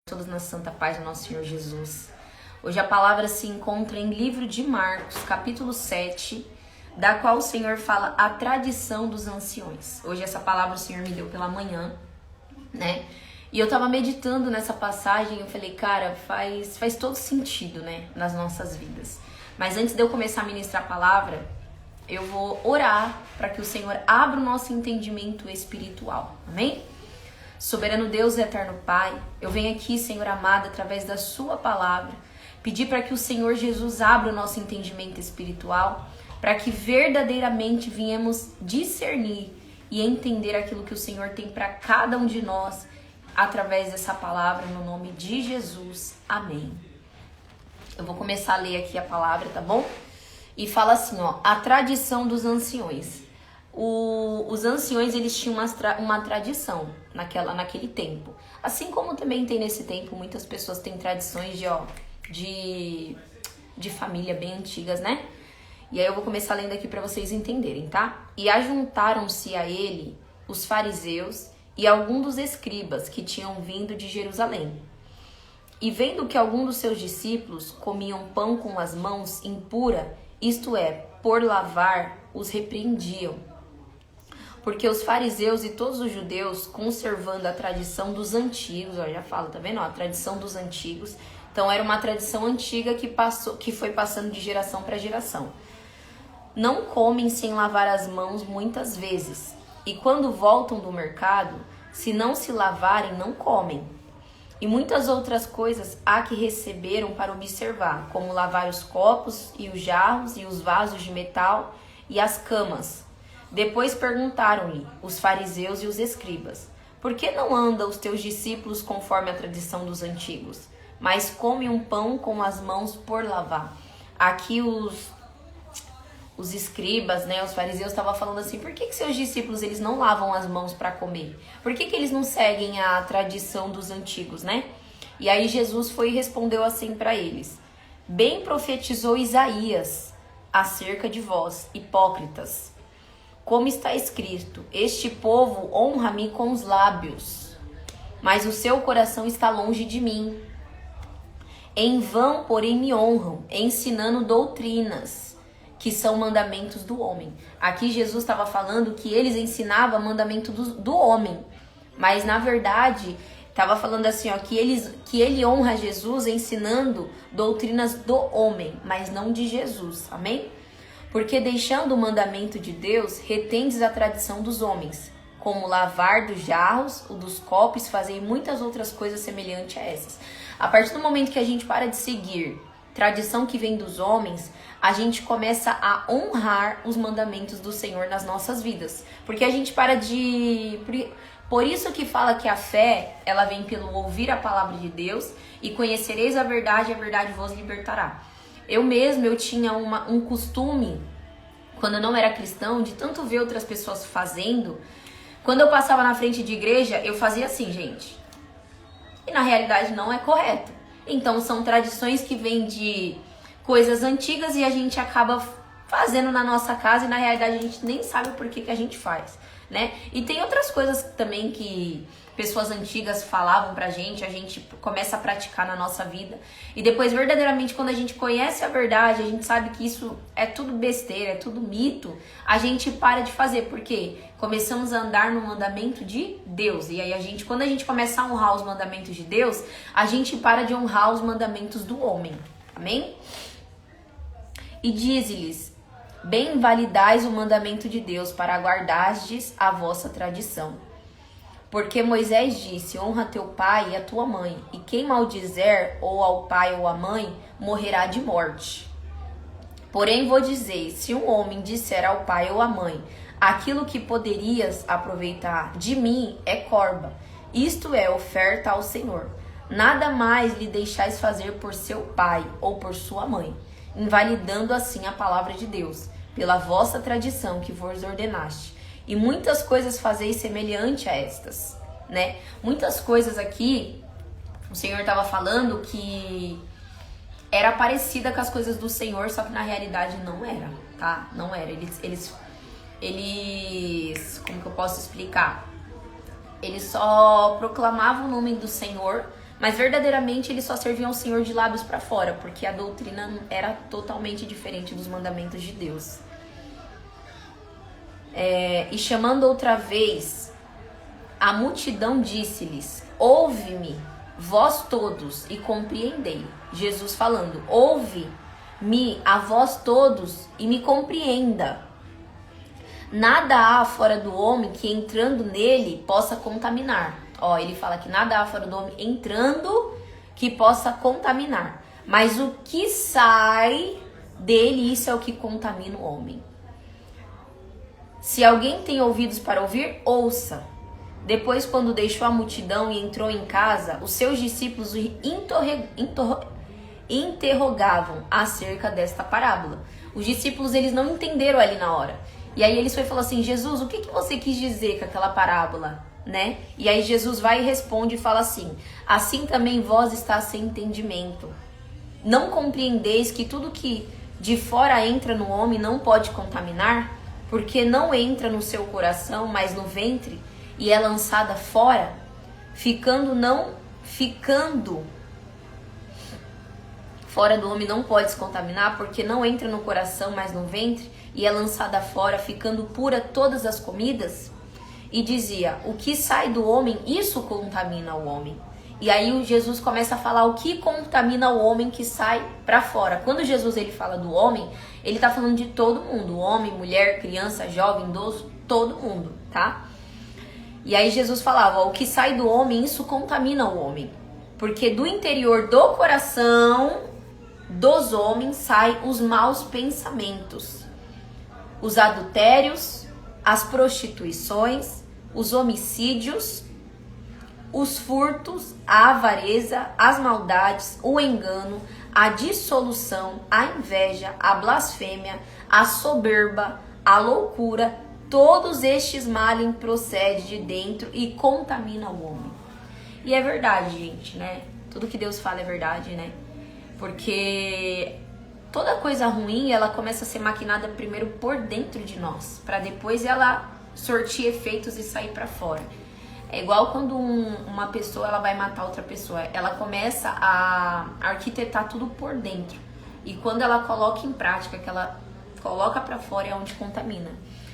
Todos na santa paz do nosso Senhor Jesus. Hoje a palavra se encontra em livro de Marcos, capítulo 7, da qual o Senhor fala a tradição dos anciões. Hoje essa palavra o Senhor me deu pela manhã, né? E eu tava meditando nessa passagem e eu falei, cara, faz todo sentido, né, nas nossas vidas. Mas antes de eu começar a ministrar a palavra, eu vou orar para que o Senhor abra o nosso entendimento espiritual, amém? Soberano Deus e eterno Pai, eu venho aqui, Senhor amado, através da sua palavra, pedir para que o Senhor Jesus abra o nosso entendimento espiritual, para que verdadeiramente venhamos discernir e entender aquilo que o Senhor tem para cada um de nós, através dessa palavra, no nome de Jesus. Amém. Eu vou começar a ler aqui a palavra, tá bom? E fala assim, ó, a tradição dos anciões. Os anciões, eles tinham uma tradição naquele tempo. Assim como também tem nesse tempo, muitas pessoas têm tradições de família bem antigas, né? E aí eu vou começar lendo aqui para vocês entenderem, tá? E ajuntaram-se a ele os fariseus e alguns dos escribas que tinham vindo de Jerusalém. E vendo que alguns dos seus discípulos comiam pão com as mãos impura, isto é, por lavar, os repreendiam. Porque os fariseus e todos os judeus, conservando a tradição dos antigos, ó, já falo, tá vendo? Ó, a tradição dos antigos. Então era uma tradição antiga que foi passando de geração para geração. Não comem sem lavar as mãos muitas vezes. E quando voltam do mercado, se não se lavarem, não comem. E muitas outras coisas há que receberam para observar, como lavar os copos e os jarros e os vasos de metal e as camas. Depois perguntaram-lhe os fariseus e os escribas, por que não andam os teus discípulos conforme a tradição dos antigos, mas comem um pão com as mãos por lavar? Aqui os escribas, né, os fariseus estavam falando assim, por que seus discípulos eles não lavam as mãos para comer? Por que eles não seguem a tradição dos antigos, né? E aí Jesus foi e respondeu assim para eles, bem profetizou Isaías acerca de vós, hipócritas. Como está escrito, este povo honra-me com os lábios, mas o seu coração está longe de mim. Em vão, porém, me honram, ensinando doutrinas, que são mandamentos do homem. Aqui Jesus estava falando que eles ensinavam mandamento do homem, mas na verdade estava falando assim, ó, que ele honra Jesus ensinando doutrinas do homem, mas não de Jesus, amém? Porque deixando o mandamento de Deus, retendes a tradição dos homens, como lavar dos jarros, o dos copos, fazer muitas outras coisas semelhantes a essas. A partir do momento que a gente para de seguir tradição que vem dos homens, a gente começa a honrar os mandamentos do Senhor nas nossas vidas. Porque a gente para de... Por isso que fala que a fé, ela vem pelo ouvir a palavra de Deus e conhecereis a verdade vos libertará. Eu tinha um costume, quando eu não era cristão, de tanto ver outras pessoas fazendo. Quando eu passava na frente de igreja, eu fazia assim, gente. E na realidade não é correto. Então são tradições que vêm de coisas antigas e a gente acaba fazendo na nossa casa e na realidade a gente nem sabe por que a gente faz, né? E tem outras coisas também que pessoas antigas falavam pra gente, a gente começa a praticar na nossa vida. E depois, verdadeiramente, quando a gente conhece a verdade, a gente sabe que isso é tudo besteira, é tudo mito, a gente para de fazer. Por quê? Começamos a andar no mandamento de Deus. E aí, quando a gente começa a honrar os mandamentos de Deus, a gente para de honrar os mandamentos do homem. Amém? E diz-lhes, bem validais o mandamento de Deus para guardardes a vossa tradição. Porque Moisés disse, honra teu pai e a tua mãe, e quem maldizer ou ao pai ou à mãe, morrerá de morte. Porém vou dizer, se um homem disser ao pai ou à mãe, aquilo que poderias aproveitar de mim é corba, isto é, oferta ao Senhor. Nada mais lhe deixais fazer por seu pai ou por sua mãe, invalidando assim a palavra de Deus, pela vossa tradição que vos ordenaste. E muitas coisas fazeis semelhante a estas, né? Muitas coisas aqui, o Senhor estava falando que era parecida com as coisas do Senhor, só que na realidade não era, tá? Não era. Eles como que eu posso explicar? Eles só proclamavam o nome do Senhor, Mas verdadeiramente eles só serviam ao Senhor de lábios para fora, porque a doutrina era totalmente diferente dos mandamentos de Deus. E chamando outra vez, a multidão disse-lhes: ouve-me, vós todos, e compreendei. Jesus falando: ouve-me a vós todos e me compreenda. Nada há fora do homem que entrando nele possa contaminar. Ó, ele fala que nada há fora do homem entrando que possa contaminar. Mas o que sai dele, isso é o que contamina o homem. Se alguém tem ouvidos para ouvir, ouça. Depois, quando deixou a multidão e entrou em casa, os seus discípulos o interrogavam acerca desta parábola. Os discípulos, eles não entenderam ali na hora. E aí eles foram e falaram assim: Jesus, o que você quis dizer com aquela parábola? Né? E aí Jesus vai e responde e fala assim: assim também vós está sem entendimento. Não compreendeis que tudo que de fora entra no homem não pode contaminar, porque não entra no seu coração, mas no ventre, e é lançada fora, ficando fora do homem não pode se contaminar, porque não entra no coração, mas no ventre, e é lançada fora, ficando pura todas as comidas. E dizia: o que sai do homem, isso contamina o homem. E aí o Jesus começa a falar o que contamina o homem que sai para fora. Quando Jesus ele fala do homem, ele tá falando de todo mundo: homem, mulher, criança, jovem, idoso, todo mundo, tá? E aí Jesus falava: o que sai do homem, isso contamina o homem. Porque do interior do coração dos homens saem os maus pensamentos, os adultérios, as prostituições, os homicídios, os furtos, a avareza, as maldades, o engano, a dissolução, a inveja, a blasfêmia, a soberba, a loucura. Todos estes males procedem de dentro e contaminam o homem. E é verdade, gente, né? Tudo que Deus fala é verdade, né? Porque toda coisa ruim, ela começa a ser maquinada primeiro por dentro de nós, para depois ela sortir efeitos e sair para fora. É igual quando uma pessoa ela vai matar outra pessoa, ela começa a arquitetar tudo por dentro, e quando ela coloca em prática, que ela coloca para fora, é onde contamina.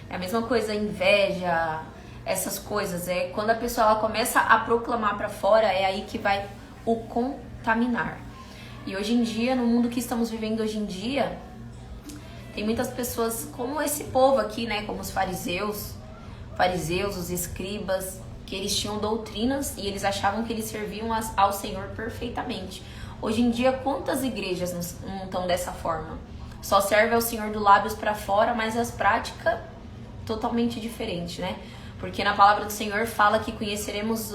É a mesma coisa, inveja, essas coisas, é quando a pessoa ela começa a proclamar para fora, é aí que vai o contaminar. E hoje em dia, no mundo que estamos vivendo hoje em dia, tem muitas pessoas como esse povo aqui, né, como os fariseus, os escribas, que eles tinham doutrinas e eles achavam que eles serviam ao Senhor perfeitamente. Hoje em dia, quantas igrejas não estão dessa forma? Só serve ao Senhor do lábios para fora, mas as práticas totalmente diferentes, né? Porque na palavra do Senhor fala que conheceremos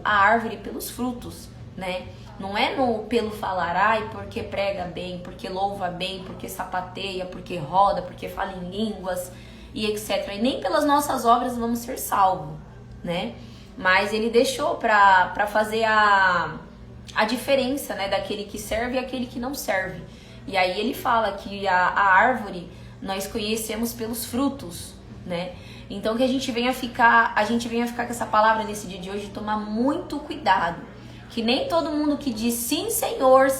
a árvore pelos frutos, né? Não é pelo falar, ai, porque prega bem, porque louva bem, porque sapateia, porque roda, porque fala em línguas e etc. E nem pelas nossas obras vamos ser salvos, né? Mas ele deixou para fazer a diferença, né, daquele que serve e aquele que não serve. E aí ele fala que a árvore nós conhecemos pelos frutos, né? Então que a gente venha ficar com essa palavra nesse dia de hoje, tomar muito cuidado. Que nem todo mundo que diz sim, Senhor,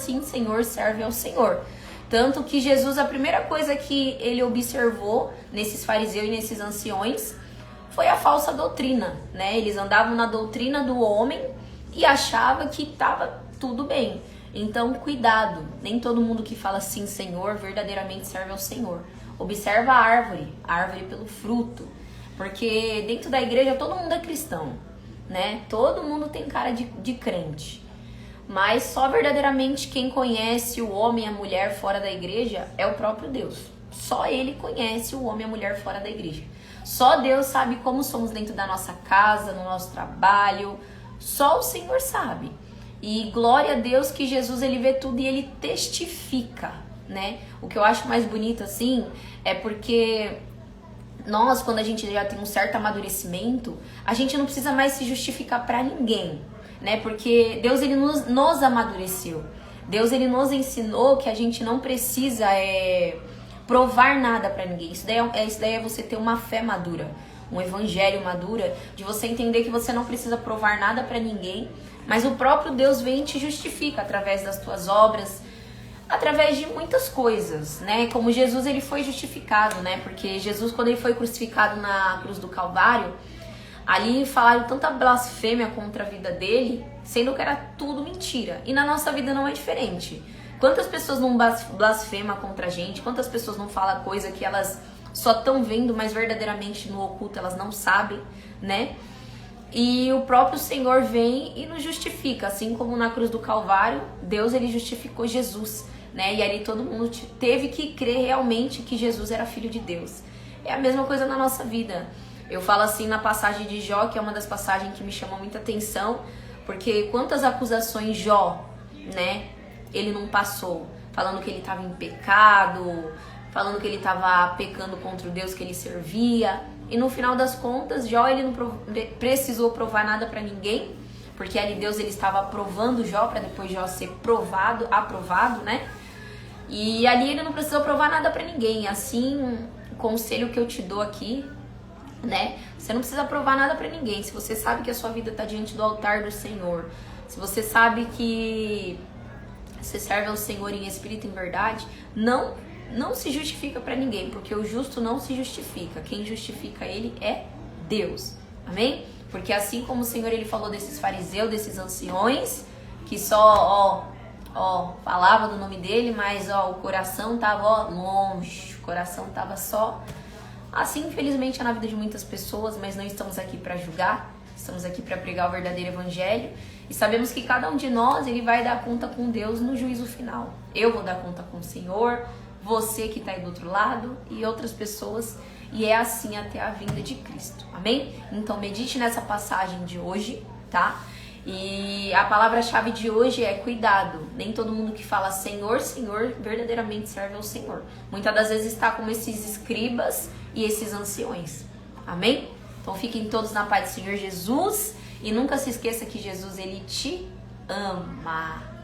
serve ao Senhor. Tanto que Jesus, a primeira coisa que ele observou nesses fariseus e nesses anciões foi a falsa doutrina, né? Eles andavam na doutrina do homem e achavam que estava tudo bem. Então, cuidado. Nem todo mundo que fala sim, Senhor, verdadeiramente serve ao Senhor. Observa a árvore pelo fruto. Porque dentro da igreja todo mundo é cristão, né? Todo mundo tem cara de crente. Mas só verdadeiramente quem conhece o homem e a mulher fora da igreja é o próprio Deus. Só Ele conhece o homem e a mulher fora da igreja. Só Deus sabe como somos dentro da nossa casa, no nosso trabalho. Só o Senhor sabe. E glória a Deus que Jesus ele vê tudo e ele testifica, né? O que eu acho mais bonito assim é porque nós, quando a gente já tem um certo amadurecimento, a gente não precisa mais se justificar para ninguém, né? Porque Deus ele nos amadureceu. Deus ele nos ensinou que a gente não precisa provar nada para ninguém. Isso daí é você ter uma fé madura, um evangelho madura, de você entender que você não precisa provar nada para ninguém, mas o próprio Deus vem e te justifica através das tuas obras, através de muitas coisas, né? Como Jesus, ele foi justificado, né? Porque Jesus, quando ele foi crucificado na cruz do Calvário, ali falaram tanta blasfêmia contra a vida dele, sendo que era tudo mentira. E na nossa vida não é diferente. Quantas pessoas não blasfemam contra a gente? Quantas pessoas não falam coisa que elas só estão vendo, mas verdadeiramente no oculto elas não sabem, né? E o próprio Senhor vem e nos justifica, assim como na cruz do Calvário, Deus ele justificou Jesus, né? E ali todo mundo teve que crer realmente que Jesus era filho de Deus. É a mesma coisa na nossa vida. Eu falo assim na passagem de Jó, que é uma das passagens que me chamou muita atenção, porque quantas acusações Jó, né, ele não passou, falando que ele estava em pecado, falando que ele estava pecando contra o Deus que ele servia. E no final das contas, Jó ele não precisou provar nada para ninguém, porque ali Deus ele estava aprovando Jó para depois Jó ser aprovado, né? E ali ele não precisou provar nada para ninguém. Assim, o conselho que eu te dou aqui, né? Você não precisa provar nada para ninguém. Se você sabe que a sua vida está diante do altar do Senhor, se você sabe que você serve ao Senhor em espírito e em verdade, não se justifica para ninguém, porque o justo não se justifica. Quem justifica ele é Deus. Amém? Porque assim como o Senhor ele falou desses fariseus, desses anciões, que só falava do nome dele, mas o coração tava longe, o coração tava só. Assim, infelizmente, é na vida de muitas pessoas, mas não estamos aqui para julgar, estamos aqui para pregar o verdadeiro evangelho e sabemos que cada um de nós ele vai dar conta com Deus no juízo final. Eu vou dar conta com o Senhor, você que está aí do outro lado e outras pessoas, e é assim até a vinda de Cristo, amém? Então medite nessa passagem de hoje, tá? E a palavra-chave de hoje é cuidado. Nem todo mundo que fala Senhor, Senhor, verdadeiramente serve ao Senhor. Muitas das vezes está como esses escribas e esses anciões, amém? Então fiquem todos na paz do Senhor Jesus e nunca se esqueça que Jesus ele te ama.